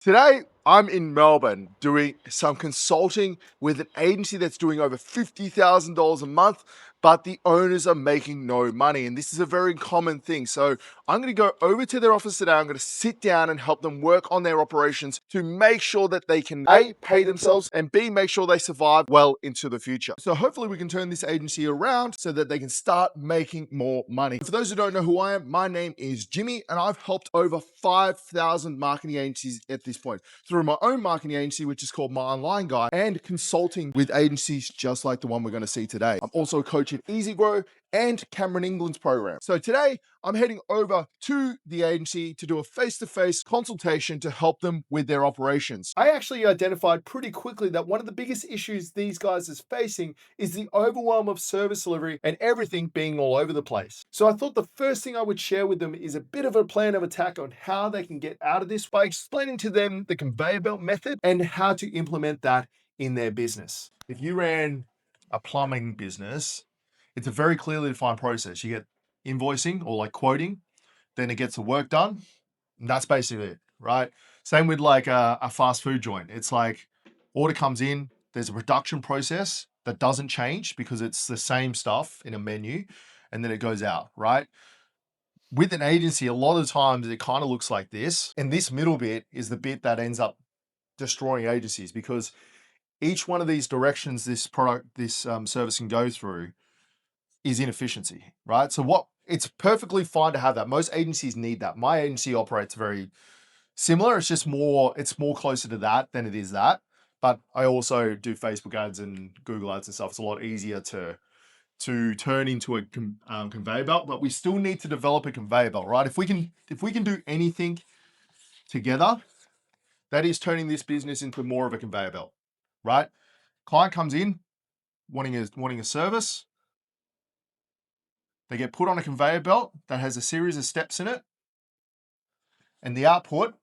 Today, I'm in Melbourne doing some consulting with an agency that's doing over $50,000 a month, but the owners are making no money. And this is a very common thing. So I'm going to go over to their office today. I'm going to sit down and help them work on their operations to make sure that they can A, pay themselves, and B, make sure they survive well into the future. So hopefully we can turn this agency around so that they can start making more money. For those who don't know who I am, my name is Jimmy, and I've helped over 5,000 marketing agencies at this point through my own marketing agency, which is called My Online Guy, and consulting with agencies just like the one we're going to see today. I'm also a coach at Easy Grow and Cameron England's program. So today I'm heading over to the agency to do a face-to-face consultation to help them with their operations. I actually identified pretty quickly that one of the biggest issues these guys is facing is the overwhelm of service delivery and everything being all over the place. So I thought the first thing I would share with them is a bit of a plan of attack on how they can get out of this by explaining to them the conveyor belt method and how to implement that in their business. If you ran a plumbing business, it's a very clearly defined process. You get invoicing or like quoting, then it gets the work done. And that's basically it, right? Same with like a fast food joint. It's like order comes in, there's a production process that doesn't change because it's the same stuff in a menu, and then it goes out, right? With an agency, a lot of times it kind of looks like this. And this middle bit is the bit that ends up destroying agencies because each one of these directions this service can go through is inefficiency, right? So it's perfectly fine to have that. Most agencies need that. My agency operates very similar. It's more closer to that than it is that. But I also do Facebook ads and Google ads and stuff. It's a lot easier to turn into a conveyor belt, but we still need to develop a conveyor belt, right? If we can do anything together, that is turning this business into more of a conveyor belt, right? Client comes in wanting a service. They get put on a conveyor belt that has a series of steps in it, and the output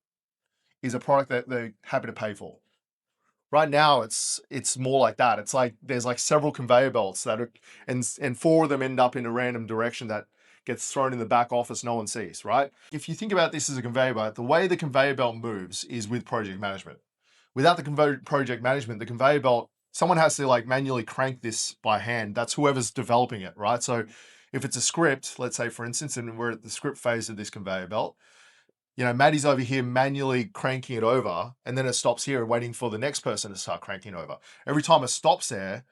is a product that they're happy to pay for. Right now, it's more like that. It's like there's like several conveyor belts that are, and four of them end up in a random direction that gets thrown in the back office no one sees, right? If you think about this as a conveyor belt, the way the conveyor belt moves is with project management. Without the project management, the conveyor belt, someone has to like manually crank this by hand. That's whoever's developing it, right? So if it's a script, let's say for instance, and we're at the script phase of this conveyor belt, Maddie's over here manually cranking it over, and then it stops here and waiting for the next person to start cranking it over. Every time it stops there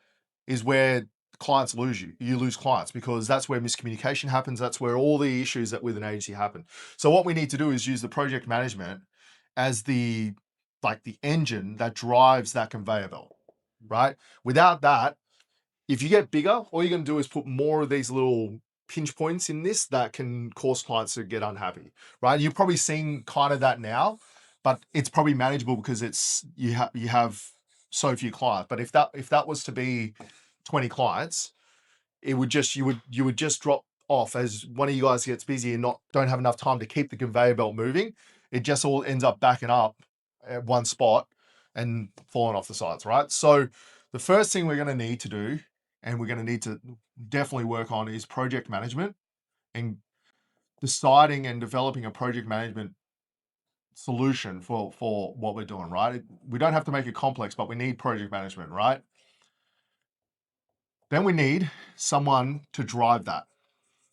is where clients lose you. You lose clients because that's where miscommunication happens. That's where all the issues that with an agency happen. So what we need to do is use the project management as the engine that drives that conveyor belt, right? Without that, if you get bigger, all you're going to do is put more of these little pinch points in this that can cause clients to get unhappy, right? You're probably seeing kind of that now, but it's probably manageable because you have so few clients. But if that was to be 20 clients, it would just you would just drop off as one of you guys gets busy and don't have enough time to keep the conveyor belt moving. It just all ends up backing up at one spot and falling off the sides, right? So the first thing we're going to need to do, and we're going to need to definitely work on, is project management and deciding and developing a project management solution for what we're doing, right? We don't have to make it complex, but we need project management, right? Then we need someone to drive that,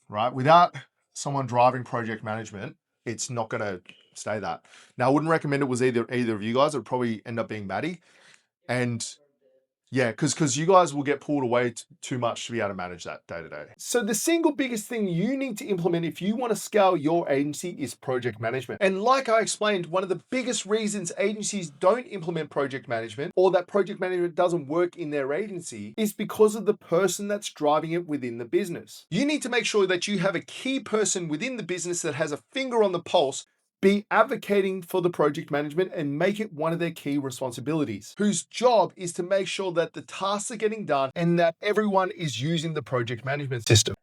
right? Without someone driving project management, it's not going to stay that. Now, I wouldn't recommend it was either of you guys. It would probably end up being Maddie. And yeah, because you guys will get pulled away too much to be able to manage that day to day. So the single biggest thing you need to implement if you want to scale your agency is project management. And like I explained, one of the biggest reasons agencies don't implement project management, or that project management doesn't work in their agency, is because of the person that's driving it within the business. You need to make sure that you have a key person within the business that has a finger on the pulse, be advocating for the project management and make it one of their key responsibilities, whose job is to make sure that the tasks are getting done and that everyone is using the project management system,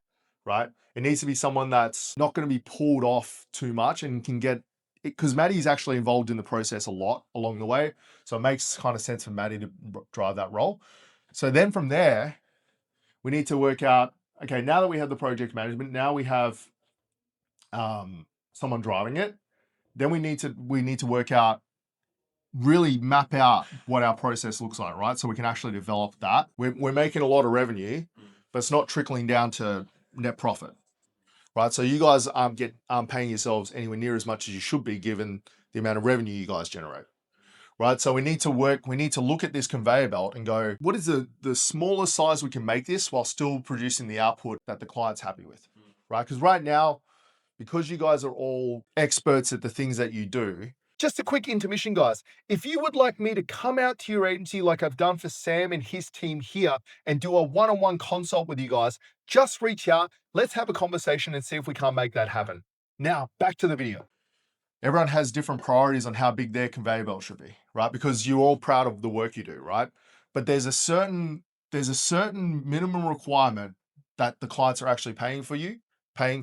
right? It needs to be someone that's not going to be pulled off too much and can get it, because Maddie's actually involved in the process a lot along the way. So it makes kind of sense for Maddie to drive that role. So then from there, we need to work out, okay, now that we have the project management, now we have someone driving it. Then we need to work out really map out what our process looks like, right? So we can actually develop that. We're making a lot of revenue, but it's not trickling down to net profit, right? So you guys aren't paying yourselves anywhere near as much as you should be given the amount of revenue you guys generate, right? So we need to look at this conveyor belt and go, what is the smallest size we can make this while still producing the output that the client's happy with, right? Because right now, because you guys are all experts at the things that you do. Just a quick intermission, guys. If you would like me to come out to your agency like I've done for Sam and his team here and do a one-on-one consult with you guys, just reach out. Let's have a conversation and see if we can't make that happen. Now, back to the video. Everyone has different priorities on how big their conveyor belt should be, right? Because you're all proud of the work you do, right? But there's a certain minimum requirement that the clients are actually paying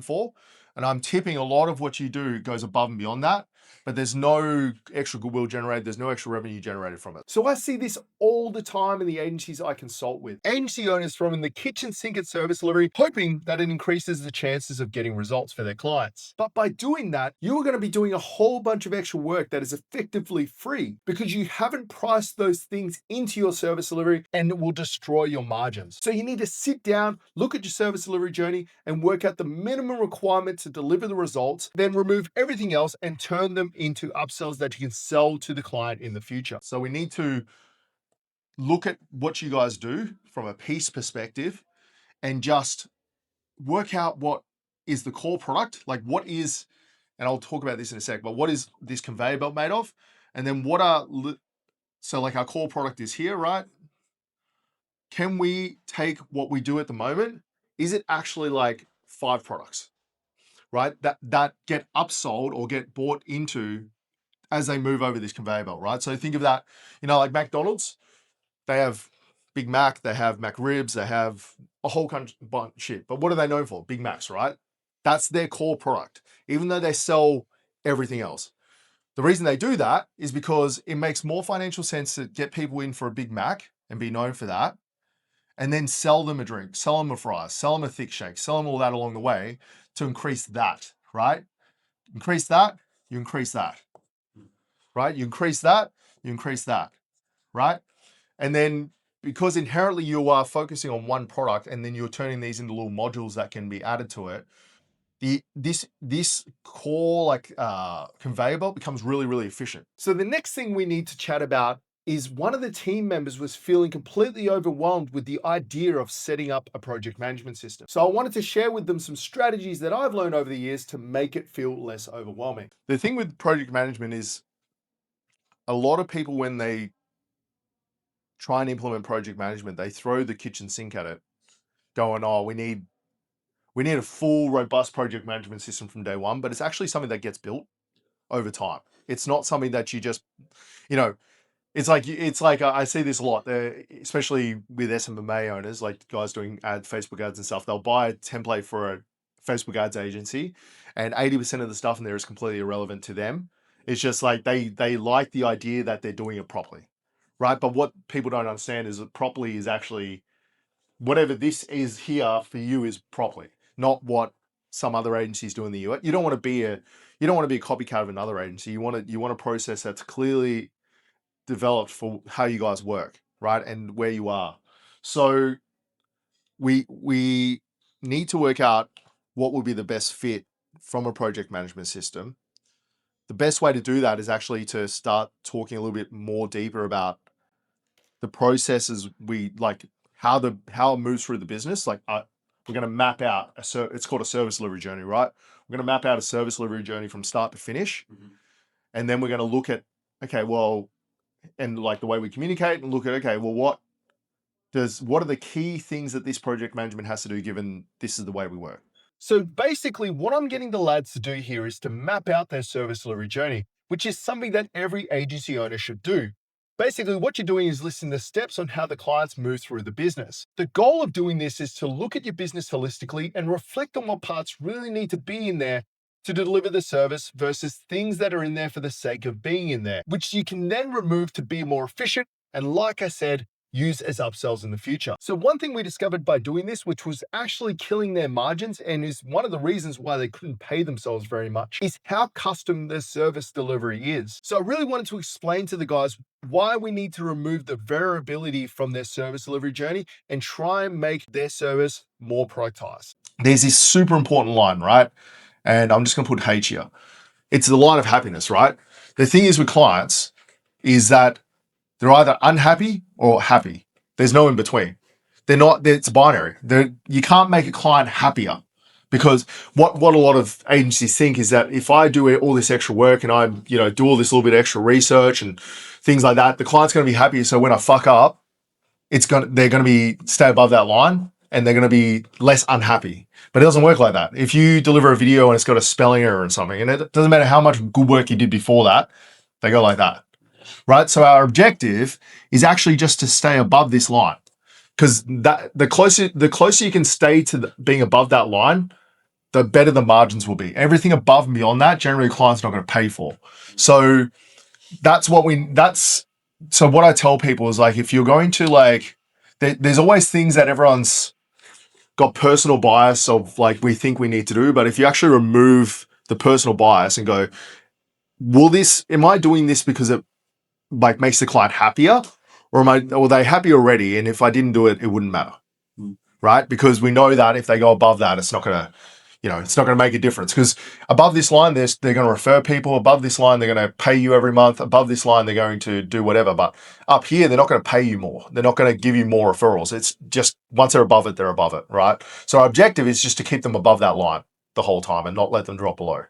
for. And I'm tipping a lot of what you do goes above and beyond that, but there's no extra goodwill generated. There's no extra revenue generated from it. So I see this all the time in the agencies I consult with. Agency owners throwing the kitchen sink at service delivery, hoping that it increases the chances of getting results for their clients. But by doing that, you are going to be doing a whole bunch of extra work that is effectively free because you haven't priced those things into your service delivery, and it will destroy your margins. So you need to sit down, look at your service delivery journey and work out the minimum requirement to deliver the results, then remove everything else and turn them into upsells that you can sell to the client in the future. So we need to look at what you guys do from a piece perspective and just work out what is the core product, like what is, and I'll talk about this in a sec, but what is this conveyor belt made of? And then so like our core product is here, right? Can we take what we do at the moment? Is it actually like 5 products, right? That get upsold or get bought into as they move over this conveyor belt, right? So think of that, like McDonald's, they have Big Mac, they have McRibs, they have a whole bunch of shit. But what are they known for? Big Macs, right? That's their core product, even though they sell everything else. The reason they do that is because it makes more financial sense to get people in for a Big Mac and be known for that, and then sell them a drink, sell them a fries, sell them a thick shake, sell them all that along the way to increase that, right? Increase that, you increase that, right? You increase that, you increase that, right? And then because inherently you are focusing on one product and then you're turning these into little modules that can be added to it, this core conveyor belt becomes really, really efficient. So the next thing we need to chat about is one of the team members was feeling completely overwhelmed with the idea of setting up a project management system. So I wanted to share with them some strategies that I've learned over the years to make it feel less overwhelming. The thing with project management is a lot of people, when they try and implement project management, they throw the kitchen sink at it, going, oh, we need a full, robust project management system from day one, but it's actually something that gets built over time. It's not something that you just, it's like I see this a lot, especially with SMMA owners, like guys doing Facebook ads and stuff. They'll buy a template for a Facebook ads agency, and 80% of the stuff in there is completely irrelevant to them. It's just like they like the idea that they're doing it properly, right? But what people don't understand is that properly is actually whatever this is here for you is properly, not what some other agencies do in the US. You don't want to be a copycat of another agency. You want a process that's clearly developed for how you guys work, right? And where you are. So we need to work out what would be the best fit from a project management system. The best way to do that is actually to start talking a little bit more deeper about the processes we like, how it moves through the business. Like we're going to map out it's called a service delivery journey, right? We're going to map out a service delivery journey from start to finish. Mm-hmm. And then we're going to look at, okay, well, and like the way we communicate and look at, okay, well, what are the key things that this project management has to do given this is the way we work? So basically what I'm getting the lads to do here is to map out their service delivery journey, which is something that every agency owner should do. Basically, what you're doing is listing the steps on how the clients move through the business. The goal of doing this is to look at your business holistically and reflect on what parts really need to be in there to deliver the service versus things that are in there for the sake of being in there, which you can then remove to be more efficient and, like I said, use as upsells in the future. So one thing we discovered by doing this, which was actually killing their margins and is one of the reasons why they couldn't pay themselves very much, is how custom their service delivery is. So I really wanted to explain to the guys why we need to remove the variability from their service delivery journey and try and make their service more productized. There's this super important line, right? And I'm just going to put H here. It's the line of happiness, right? The thing is with clients is that they're either unhappy or happy. There's no in between. It's binary. You can't make a client happier, because what a lot of agencies think is that if I do all this extra work and I, do all this little bit of extra research and things like that, the client's going to be happy. So when I fuck up, they're going to stay above that line and they're going to be less unhappy. But it doesn't work like that. If you deliver a video and it's got a spelling error and something, and it doesn't matter how much good work you did before that, they go like that. Right? So our objective is actually just to stay above this line, because the closer you can stay to being above that line, the better the margins will be. Everything above and beyond that, generally clients are not going to pay for. So so what I tell people is, like, if you're going to, there's always things that everyone's got personal bias of, like, we think we need to do, but if you actually remove the personal bias and go, am I doing this because it makes the client happier, or are they happy already? And if I didn't do it, it wouldn't matter, right? Because we know that if they go above that, it's not gonna make a difference. Because above this line, they're going to refer people. Above this line, they're going to pay you every month. Above this line, they're going to do whatever. But up here, they're not going to pay you more. They're not going to give you more referrals. It's just once they're above it, right? So our objective is just to keep them above that line the whole time and not let them drop below,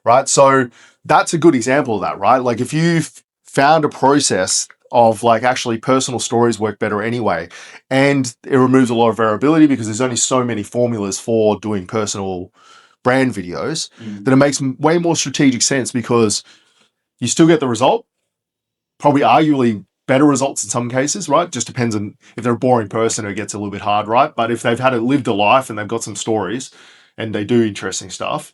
right? So that's a good example of that, right? Like, if you've found a process of, actually personal stories work better anyway, and it removes a lot of variability because there's only so many formulas for doing personal brand videos, then it makes way more strategic sense, because you still get the result, probably arguably better results in some cases, right? Just depends on if they're a boring person, it gets a little bit hard, right? But if they've lived a life and they've got some stories and they do interesting stuff,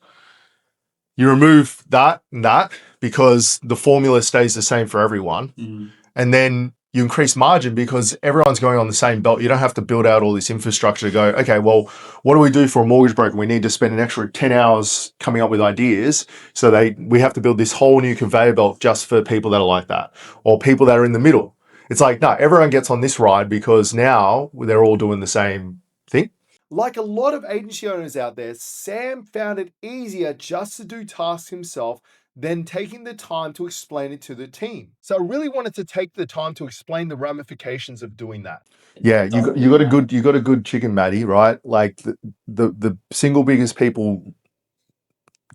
you remove that and that, because the formula stays the same for everyone. And then you increase margin because everyone's going on the same belt. You don't have to build out all this infrastructure to go, okay, well, what do we do for a mortgage broker? We need to spend an extra 10 hours coming up with ideas. So we have to build this whole new conveyor belt just for people that are like that, or people that are in the middle. It's like, no, everyone gets on this ride because now they're all doing the same thing. Like a lot of agency owners out there, Sam found it easier just to do tasks himself than taking the time to explain it to the team. So I really wanted to take the time to explain the ramifications of doing that. Yeah, you got a good chicken, Matty, right? Like, the single biggest people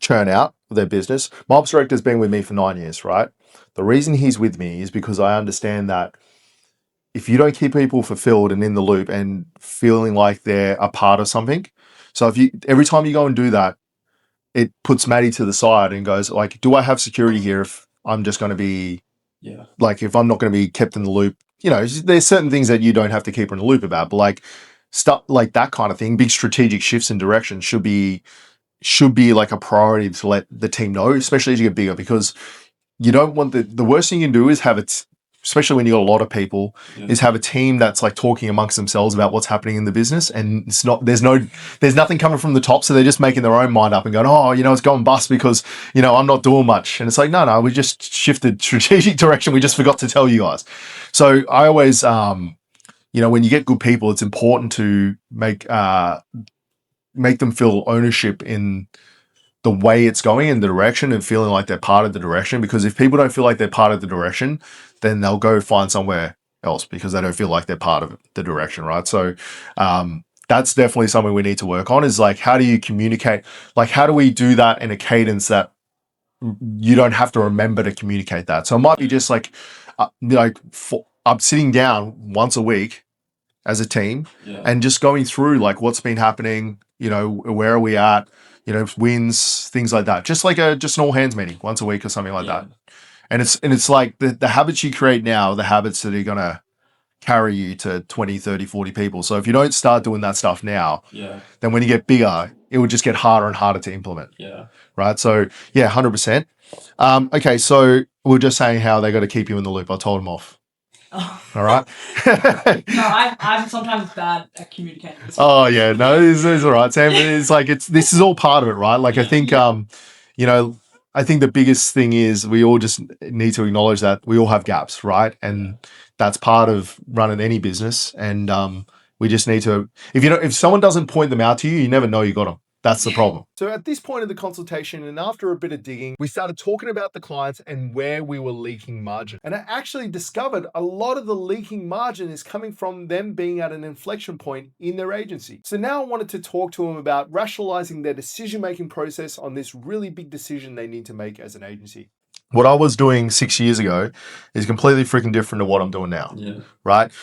churn out their business. My ops director's been with me for 9 years, right? The reason he's with me is because I understand that if you don't keep people fulfilled and in the loop and feeling like they're a part of something, so every time you go and do that, it puts Maddie to the side and goes, like, do I have security here if I'm just going to be, if I'm not going to be kept in the loop? There's certain things that you don't have to keep her in the loop about, but stuff like that kind of thing, big strategic shifts in direction should be like a priority to let the team know, especially as you get bigger, because you don't want the worst thing you can do is have it, especially when you got a lot of people, is have a team that's talking amongst themselves about what's happening in the business, and there's nothing coming from the top, so they're just making their own mind up and going, oh, it's going bust because I'm not doing much, and it's like, no, we just shifted strategic direction, we just forgot to tell you guys. So I always, when you get good people, it's important to make them feel ownership in the way it's going in the direction and feeling like they're part of the direction. Because if people don't feel like they're part of the direction, then they'll go find somewhere else because they don't feel like they're part of the direction, right? So that's definitely something we need to work on, is how do you communicate? How do we do that in a cadence that you don't have to remember to communicate that? So it might be just I'm sitting down once a week as a team and just going through what's been happening, where are we at, wins, things like that. Just just an all hands meeting once a week or something like that. And it's like the habits you create now, the habits that are going to carry you to 20, 30, 40 people. So if you don't start doing that stuff now, then when you get bigger, it will just get harder and harder to implement. Right. So 100%. Okay. So we're just saying how they got to keep you in the loop. I told them off. All right. No, I'm sometimes bad at communicating. Oh yeah, no, it's all right, Sam. It's like this is all part of it, right? Like I think you know, I think the biggest thing is we all just need to acknowledge that we all have gaps, right? And that's part of running any business. And we just need to, if someone doesn't point them out to you, you never know you got them. That's the problem. So at this point of the consultation, and after a bit of digging, we started talking about the clients and where we were leaking margin. And I actually discovered a lot of the leaking margin is coming from them being at an inflection point in their agency. So now I wanted to talk to them about rationalizing their decision-making process on this really big decision they need to make as an agency. What I was doing 6 years ago is completely freaking different to what I'm doing now. Yeah. Right?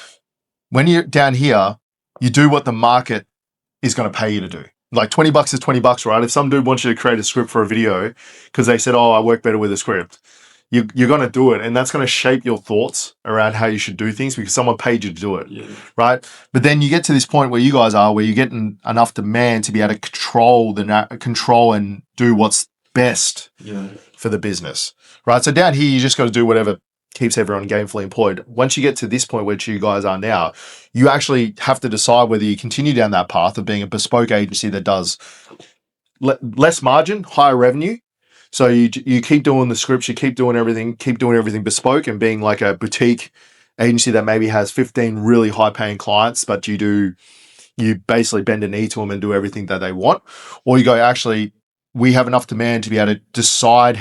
When you're down here, you do what the market is going to pay you to do. Like $20 is $20, right? If some dude wants you to create a script for a video because they said, oh, I work better with a script, you're going to do it. And that's going to shape your thoughts around how you should do things because someone paid you to do it, right? But then you get to this point where you guys are, where you're getting enough demand to be able to control and do what's best for the business, right? So down here, you just got to do whatever keeps everyone gainfully employed. Once you get to this point, which you guys are now, you actually have to decide whether you continue down that path of being a bespoke agency that does less margin, higher revenue. So you keep doing the scripts, you keep doing everything bespoke and being like a boutique agency that maybe has 15 really high paying clients, but you basically bend a knee to them and do everything that they want. Or you go, actually, we have enough demand to be able to decide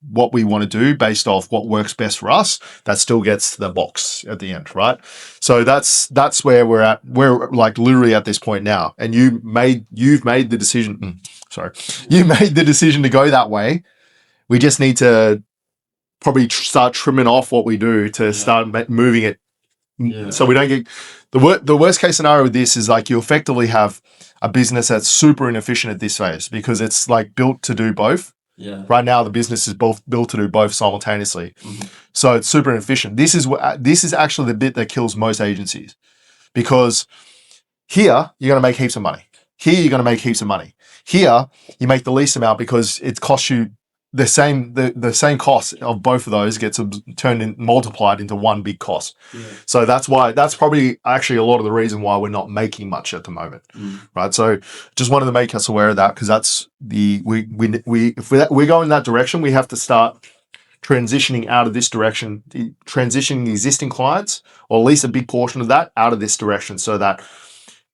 what we want to do based off what works best for us. That still gets the box at the end, right? So that's where we're at. We're like literally at this point now. And you've made the decision. You made the decision to go that way. We just need to probably start trimming off what we do to start moving it. So we don't get the worst case scenario with this is like you effectively have a business that's super inefficient at this phase because it's like built to do both. Yeah. Right now, the business is both built to do both simultaneously. So it's super inefficient. This is actually the bit that kills most agencies because here you're going to make heaps of money. Here you're going to make heaps of money. Here you make the least amount because it costs you the same cost of both of those gets multiplied into one big cost. So that's probably actually a lot of the reason why we're not making much at the moment, right? So just wanted to make us aware of that because that's if we're going that direction, we have to start transitioning out of this direction, transitioning the existing clients or at least a big portion of that out of this direction so that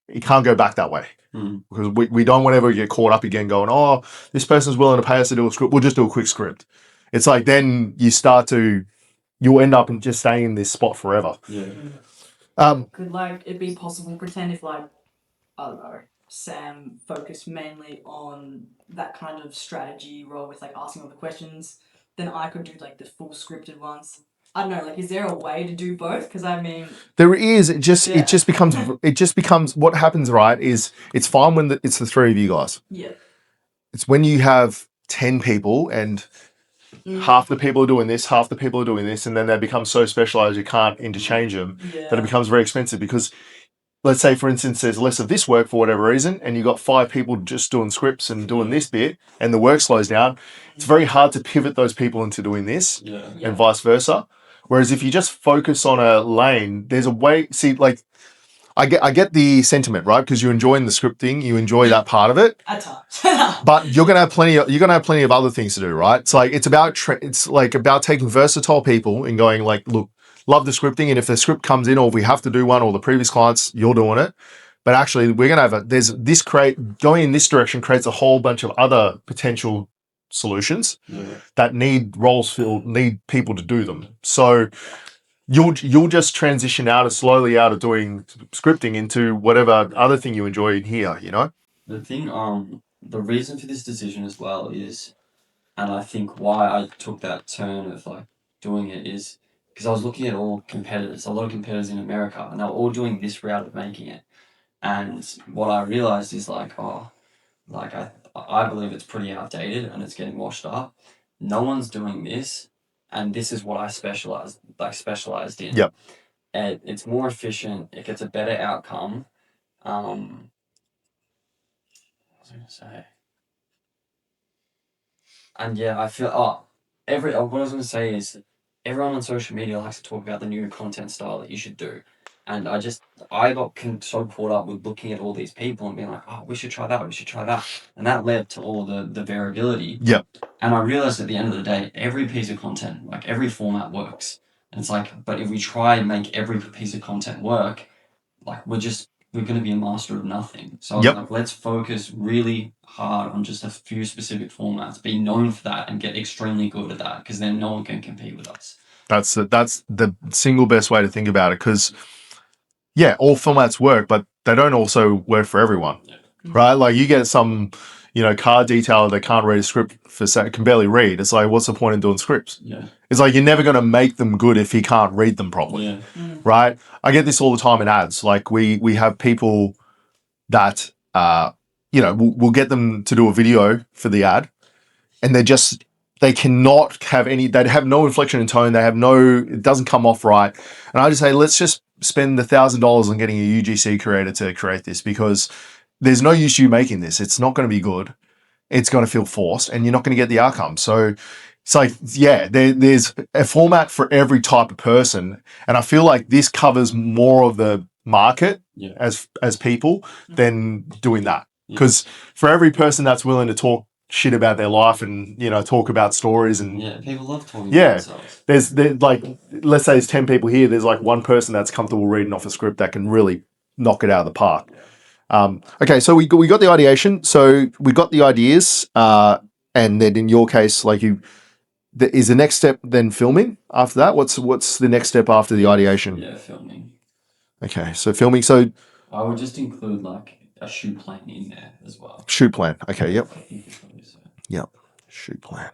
it can't go back that way. Because we don't want to ever get caught up again going, oh, this person's willing to pay us to do a script. We'll just do a quick script. It's like then you'll end up just staying in this spot forever. Could like it be possible to pretend if like, I don't know, Sam focused mainly on that kind of strategy role with like asking all the questions, then I could do like the full scripted ones. I don't know, like, is there a way to do both? Because I mean, there is. It just becomes what happens. Right? Is it's fine when it's the three of you guys. Yeah. It's when you have 10 people and half the people are doing this, half the people are doing this, and then they become so specialized you can't interchange them that it becomes very expensive because. Let's say, for instance, there's less of this work for whatever reason, and you've got 5 people just doing scripts and doing this bit, and the work slows down. It's very hard to pivot those people into doing this, and vice versa. Whereas if you just focus on a lane, there's a way. See, like, I get the sentiment, right? Because you're enjoying the scripting, you enjoy that part of it. At times. But you're gonna have plenty of other things to do, right? It's like it's about taking versatile people and going like, look. Love the scripting, and if the script comes in, or if we have to do one, or the previous clients, you're doing it. But actually, we're gonna have going in this direction creates a whole bunch of other potential solutions that need roles filled, need people to do them. So you'll just transition slowly out of doing scripting into whatever other thing you enjoy in here. You know. The thing, the reason for this decision as well is, and I think why I took that turn of like doing it is. Because I was looking at all competitors, a lot of competitors in America, and they're all doing this route of making it. And what I realized is like, I believe it's pretty outdated and it's getting washed up. No one's doing this, and this is what I specialized in. Yep. And it's more efficient. It gets a better outcome. What was I gonna say? And yeah, I feel what I was gonna say is. everyone on social media likes to talk about the new content style that you should do. And I got so caught up with looking at all these people and being like, oh, we should try that, we should try that. And that led to all the variability. Yep. And I realized at the end of the day, every piece of content, like every format works. And it's like, but if we try and make every piece of content work, like we're going to be a master of nothing. So I was Yep. like, let's focus really hard on just a few specific formats, be known for that and get extremely good at that, because then no one can compete with us. That's the single best way to think about it, because yeah, all formats work, but they don't also work for everyone, right? Like you get some, car detailer that can't read a script can barely read. It's like, what's the point in doing scripts? Yeah. It's like you're never going to make them good if he can't read them properly, Yeah. right? I get this all the time in ads. Like we have people that we'll get them to do a video for the ad, and they cannot have they have no inflection in tone. It doesn't come off right. And I just say, let's just spend the $1,000 on getting a UGC creator to create this, because there's no use you making this. It's not going to be good. It's going to feel forced, and you're not going to get the outcome. So it's like, yeah, there's a format for every type of person. And I feel like this covers more of the market as people than doing that. Because for every person that's willing to talk shit about their life and talk about stories, and people love talking about themselves. There's like, let's say there's 10 people here, there's like one person that's comfortable reading off a script that can really knock it out of the park. Okay, so we got the ideation, so we got the ideas, and then in your case, like is the next step then filming after that? What's the next step after the ideation? Filming. Okay, so filming. So I would just include like a shoot plan in there as well. Shoot plan. Okay, yep. I think it's probably so. Yep. Shoot plan.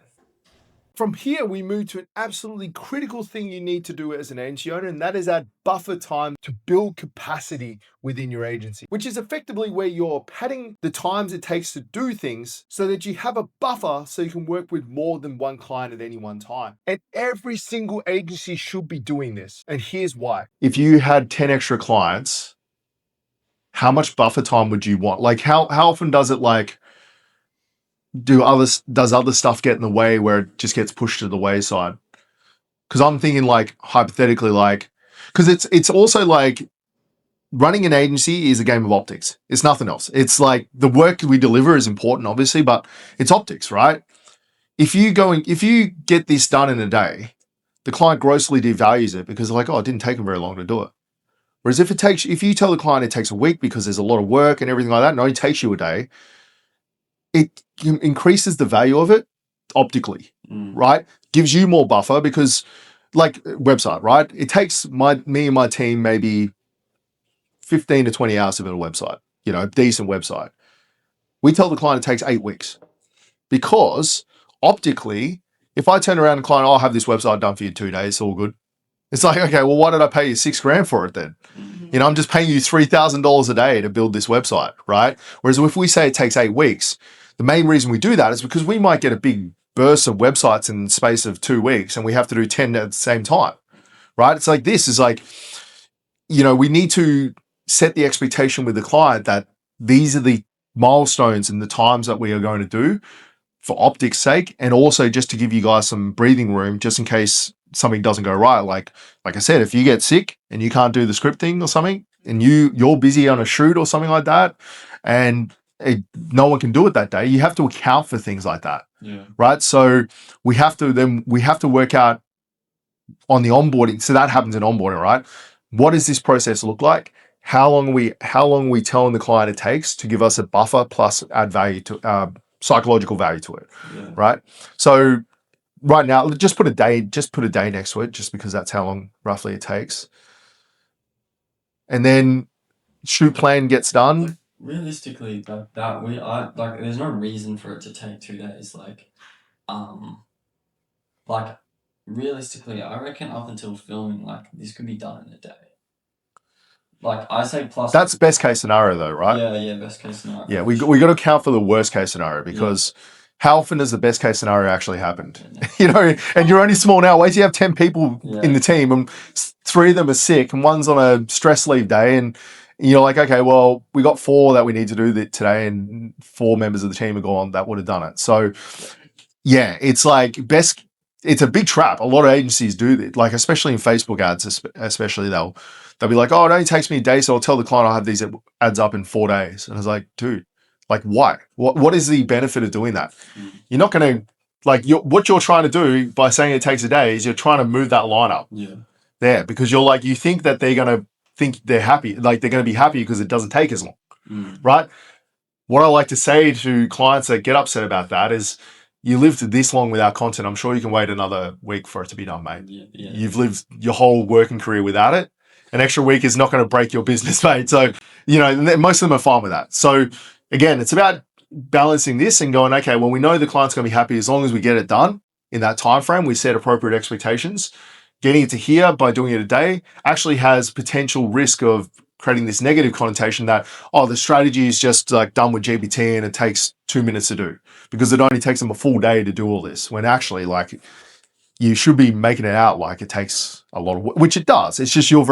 From here, we move to an absolutely critical thing you need to do as an agency owner, and that is add buffer time to build capacity within your agency, which is effectively where you're padding the times it takes to do things so that you have a buffer so you can work with more than one client at any one time. And every single agency should be doing this. And here's why. If you had 10 extra clients, how much buffer time would you want? Like how often does it does other stuff get in the way where it just gets pushed to the wayside? Because I'm thinking like hypothetically, because it's also like running an agency is a game of optics. It's nothing else. It's like the work we deliver is important, obviously, but it's optics, right? If you get this done in a day, the client grossly devalues it because they're like, oh, it didn't take them very long to do it. Whereas if you tell the client it takes a week because there's a lot of work and everything like that, and it only takes you a day, it increases the value of it optically, right? Gives you more buffer because, like website, right? It takes me and my team maybe 15 to 20 hours to build a website, decent website. We tell the client it takes 8 weeks because optically, if I turn around and client, I'll have this website done for you in 2 days, it's all good. It's like, okay, well, why did I pay you $6,000 for it then? I'm just paying you $3,000 a day to build this website, right? Whereas if we say it takes 8 weeks, the main reason we do that is because we might get a big burst of websites in the space of 2 weeks and we have to do 10 at the same time, right? It's like this is like, we need to set the expectation with the client that these are the milestones and the times that we are going to do for optics sake, and also just to give you guys some breathing room just in case something doesn't go right. Like I said, if you get sick and you can't do the scripting or something and you're busy on a shoot or something like that and no one can do it that day, you have to account for things like that. Right? So we have to work out on the onboarding. So that happens in onboarding, right? What does this process look like? How long are we telling the client it takes to give us a buffer plus add value to psychological value to it, right? So right now, just put a day next to it, just because that's how long roughly it takes. And then shoot plan gets done. Realistically, there's no reason for it to take 2 days. Realistically, I reckon up until filming, this could be done in a day. I say plus. That's best case scenario though, right? Yeah, best case scenario. Yeah, we got to account for the worst case scenario because how often does the best case scenario actually happen? And you're only small now. Wait till you have 10 people in the team and 3 of them are sick and one's on a stress leave day and you're like, okay, well, we got 4 that we need to do today and 4 members of the team are gone that would have done it. So yeah, it's like best it's a big trap. A lot of agencies do this, like especially in Facebook ads, especially they'll be like, oh, it only takes me a day, so I'll tell the client I'll have these ads up in 4 days. And I was like, dude, like why? What is the benefit of doing that? You're not going to like what you're trying to do by saying it takes a day is you're trying to move that line up there because you're like you think that they're going to think they're happy, like they're going to be happy because it doesn't take as long, right? What I like to say to clients that get upset about that is, you lived this long without content. I'm sure you can wait another week for it to be done, mate. You've lived your whole working career without it. An extra week is not going to break your business, mate. So, most of them are fine with that. So, again, it's about balancing this and going, okay, well, we know the client's going to be happy as long as we get it done in that time frame. We set appropriate expectations. Getting it to here by doing it a day actually has potential risk of creating this negative connotation that, oh, the strategy is just like done with GPT and it takes 2 minutes to do because it only takes them a full day to do all this. When actually, like, you should be making it out like it takes a lot of work, which it does. It's just you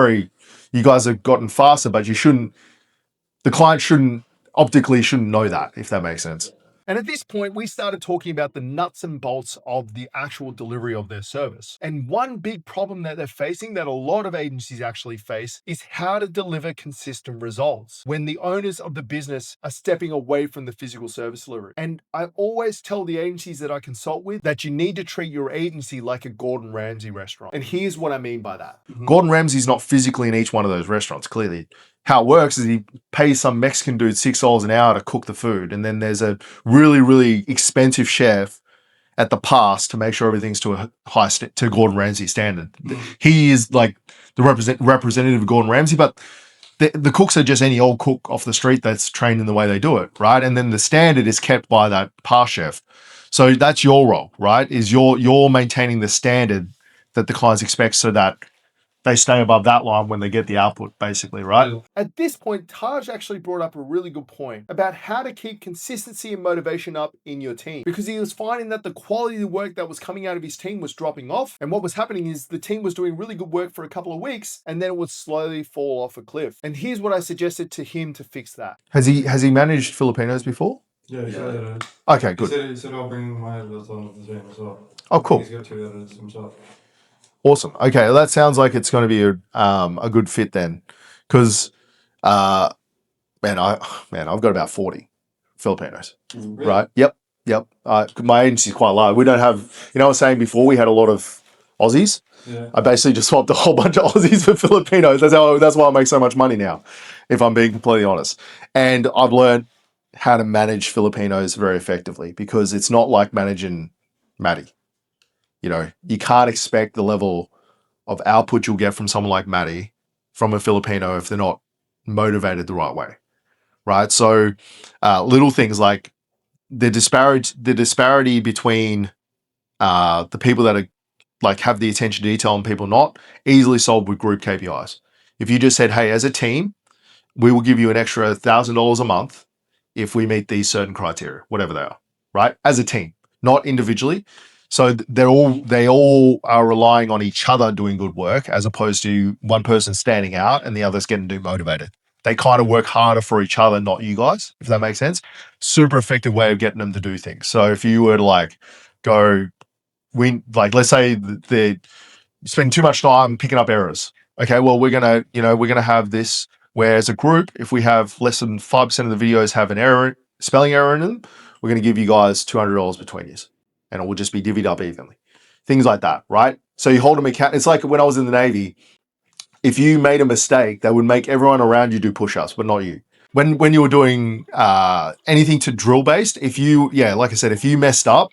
guys have gotten faster, but the client optically shouldn't know that, if that makes sense. And at this point, we started talking about the nuts and bolts of the actual delivery of their service. And one big problem that they're facing, that a lot of agencies actually face, is how to deliver consistent results when the owners of the business are stepping away from the physical service delivery. And I always tell the agencies that I consult with that you need to treat your agency like a Gordon Ramsay restaurant. And here's what I mean by that. Gordon Ramsay's not physically in each one of those restaurants, clearly. How it works is he pays some Mexican dude $6 an hour to cook the food. And then there's a really, really expensive chef at the pass to make sure everything's to a to Gordon Ramsay standard. He is like the representative of Gordon Ramsay, but the cooks are just any old cook off the street that's trained in the way they do it, right? And then the standard is kept by that pass chef. So that's your role, right? Is you're maintaining the standard that the clients expect so that they stay above that line when they get the output, basically, right? At this point, Taj actually brought up a really good point about how to keep consistency and motivation up in your team, because he was finding that the quality of the work that was coming out of his team was dropping off. And what was happening is the team was doing really good work for a couple of weeks and then it would slowly fall off a cliff. And here's what I suggested to him to fix that. Has he managed Filipinos before? Yeah, he's got it. Okay, good. He said I'll bring my editors on the team as well. Oh, cool. He's got 2 editors himself. Awesome. Okay, well, that sounds like it's going to be a good fit then, because I've got about 40 Filipinos, Really? right? Yep. My agency's quite large. We don't have, I was saying before we had a lot of Aussies. Yeah. I basically just swapped a whole bunch of Aussies for Filipinos. That's why I make so much money now, if I'm being completely honest. And I've learned how to manage Filipinos very effectively, because it's not like managing Maddie. You can't expect the level of output you'll get from someone like Maddie from a Filipino if they're not motivated the right way, right? So little things like the disparity between the people that are like have the attention to detail and people not, easily solved with group KPIs. If you just said, hey, as a team, we will give you an extra $1,000 a month if we meet these certain criteria, whatever they are, right? As a team, not individually. So they all are relying on each other doing good work, as opposed to one person standing out and the others getting demotivated. They kind of work harder for each other, not you guys, if that makes sense. Super effective way of getting them to do things. So if you were to let's say they spend too much time picking up errors. Okay, well, we're gonna have this where, as a group, if we have less than 5% of the videos have an spelling error in them, we're going to give you guys $200 between you. And it will just be divvied up evenly. Things like that, right? So you hold them account. It's like when I was in the Navy, if you made a mistake, they would make everyone around you do push-ups, but not you. When you were doing anything to drill based, like I said, if you messed up,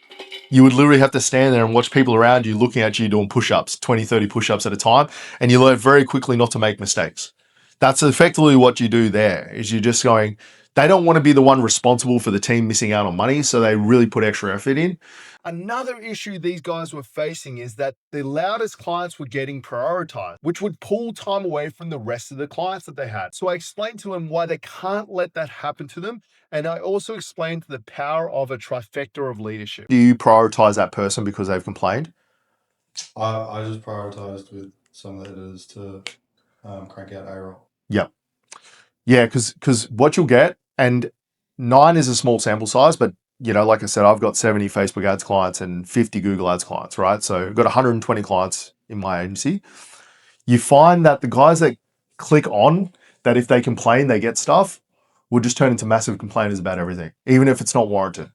you would literally have to stand there and watch people around you looking at you doing push-ups, 20, 30 push-ups at a time. And you learn very quickly not to make mistakes. That's effectively what you do there, is you're just going, they don't want to be the one responsible for the team missing out on money, so they really put extra effort in. Another issue these guys were facing is that the loudest clients were getting prioritized, which would pull time away from the rest of the clients that they had. So I explained to them why they can't let that happen to them. And I also explained the power of a trifecta of leadership. Do you prioritize that person because they've complained? I just prioritized with some of the editors to crank out A-roll. Yep. Yeah, because what you'll get, and 9 is a small sample size, but you know, like I said, I've got 70 Facebook ads clients and 50 Google ads clients, right? So I've got 120 clients in my agency. You find that the guys that click on that, if they complain, they get stuff, will just turn into massive complainers about everything, even if it's not warranted.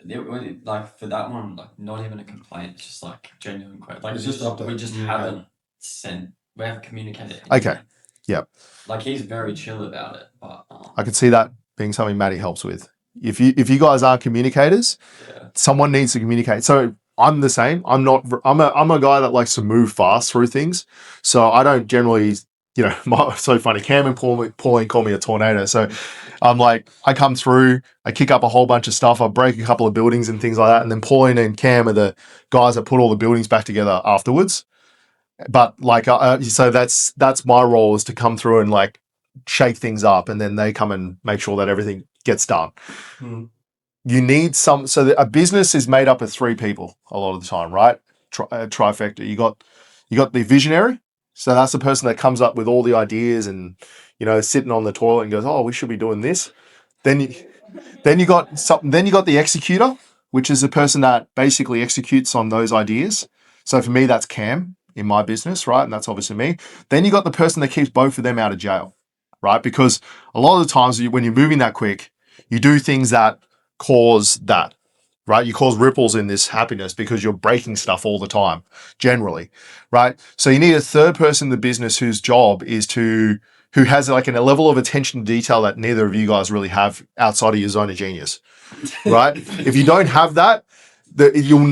Like for that one, like not even a complaint, it's just like genuine question. Like It's just up to we just communicate. haven't we haven't communicated. Okay. anything. Yep. Like he's very chill about it, but I could see that being something Matty helps with. If you guys are communicators, yeah. someone needs to communicate. So I'm the same. I'm a guy that likes to move fast through things. So I don't generally, you know, it's so funny. Cam and Pauline call me a tornado. So I'm like, I come through, I kick up a whole bunch of stuff, I break a couple of buildings and things like that. And then Pauline and Cam are the guys that put all the buildings back together afterwards. But like, so that's my role, is to come through and like shake things up, and then they come and make sure that everything gets done. Hmm. You need so a business is made up of three people a lot of the time, right? Trifecta. You got the visionary. So that's the person that comes up with all the ideas and, you know, sitting on the toilet and goes, oh, we should be doing this. Then you got the executor, which is the person that basically executes on those ideas. So for me, that's Cam in my business, right? And that's obviously me. Then you got the person that keeps both of them out of jail, right? Because a lot of the times when you're moving that quick, you do things that cause that, right? You cause ripples in this happiness because you're breaking stuff all the time, generally, right? So you need a third person in the business whose job is who has like a level of attention to detail that neither of you guys really have outside of your zone of genius, right? If you don't have that, you'll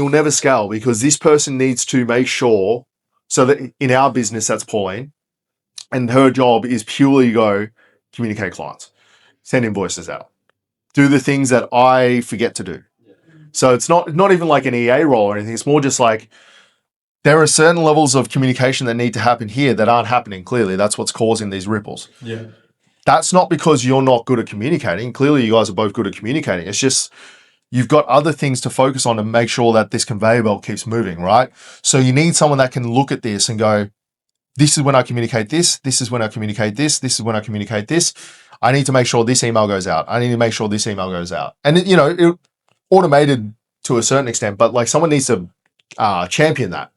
never scale, because this person needs to make sure. So that in our business, that's Pauline, and her job is purely go communicate clients, send invoices out, do the things that I forget to do. So it's not even like an EA role or anything. It's more just like there are certain levels of communication that need to happen here that aren't happening. Clearly, that's what's causing these ripples. Yeah. That's not because you're not good at communicating. Clearly, you guys are both good at communicating. It's just you've got other things to focus on to make sure that this conveyor belt keeps moving, right? So you need someone that can look at this and go, this is when I communicate this. This is when I communicate this. This is when I communicate this. I need to make sure this email goes out. I need to make sure this email goes out. And, it automated to a certain extent, but like someone needs to champion that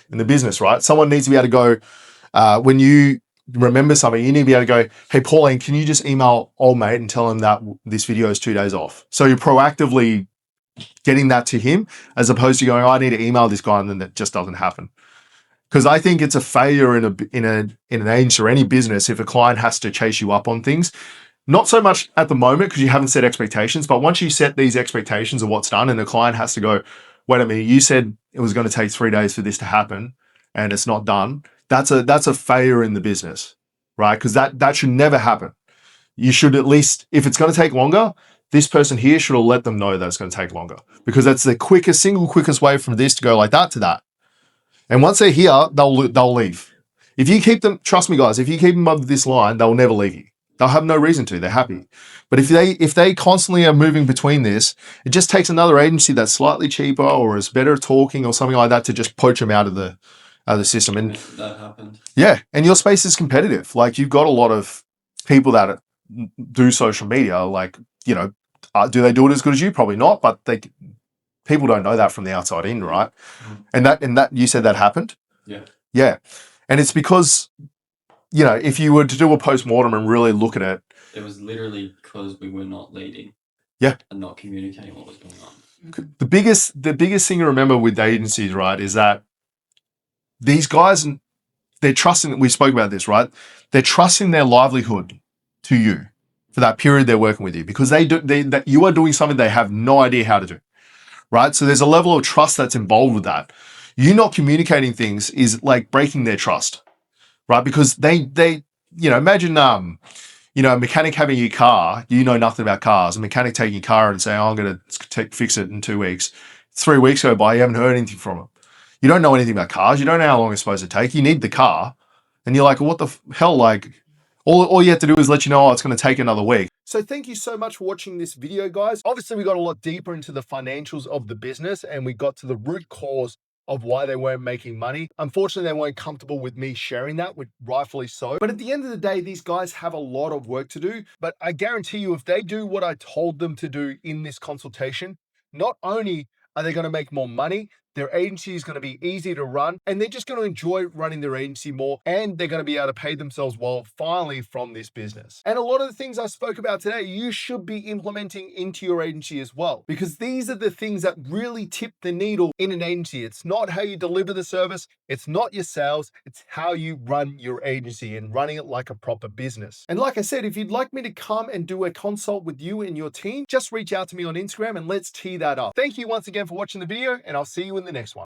in the business, right? Someone needs to be able to go, when you remember something, you need to be able to go, hey, Pauline, can you just email old mate and tell him that this video is 2 days off? So you're proactively getting that to him, as opposed to going, oh, I need to email this guy, and then that just doesn't happen. Because I think it's a failure in an agency or any business if a client has to chase you up on things. Not so much at the moment because you haven't set expectations, but once you set these expectations of what's done, and the client has to go, wait a minute, you said it was going to take 3 days for this to happen, and it's not done. That's a failure in the business, right? Because that should never happen. You should at least, if it's going to take longer, this person here should have let them know that it's going to take longer, because that's the single quickest way from this to go like that to that. And once they're here, they'll leave. If you keep them, trust me, guys, if you keep them up this line, they'll never leave you. They'll have no reason to. They're happy. But if they constantly are moving between this, it just takes another agency that's slightly cheaper or is better at talking or something like that to just poach them out of the system. And that happened. Yeah, and your space is competitive. Like, you've got a lot of people that do social media. Like, do they do it as good as you? Probably not. But people don't know that from the outside in, right? And that you said that happened. Yeah, and it's because, if you were to do a post-mortem and really look at it, it was literally because we were not leading. Yeah. And not communicating what was going on. The biggest thing to remember with agencies, right, is that these guys, they're trusting, we spoke about this, right? They're trusting their livelihood to you for that period they're working with you, because that you are doing something they have no idea how to do, right? So there's a level of trust that's involved with that. You not communicating things is like breaking their trust, right? Because they imagine, a mechanic having your car, you know nothing about cars, a mechanic taking your car and saying, oh, I'm going to fix it in 2 weeks. 3 weeks go by, you haven't heard anything from them. You don't know anything about cars. You don't know how long it's supposed to take. You need the car. And you're like, what the hell? Like, all you have to do is let you know, it's going to take another week. So thank you so much for watching this video, guys. Obviously, we got a lot deeper into the financials of the business, and we got to the root cause of why they weren't making money. Unfortunately, they weren't comfortable with me sharing that, which rightfully so. But at the end of the day, these guys have a lot of work to do. But I guarantee you, if they do what I told them to do in this consultation, not only are they going to make more money, their agency is going to be easy to run, and they're just going to enjoy running their agency more, and they're going to be able to pay themselves well finally from this business. And a lot of the things I spoke about today, you should be implementing into your agency as well, because these are the things that really tip the needle in an agency. It's not how you deliver the service, it's not your sales, it's how you run your agency and running it like a proper business. And like I said, if you'd like me to come and do a consult with you and your team, just reach out to me on Instagram and let's tee that up. Thank you once again for watching the video, and I'll see you in the next one.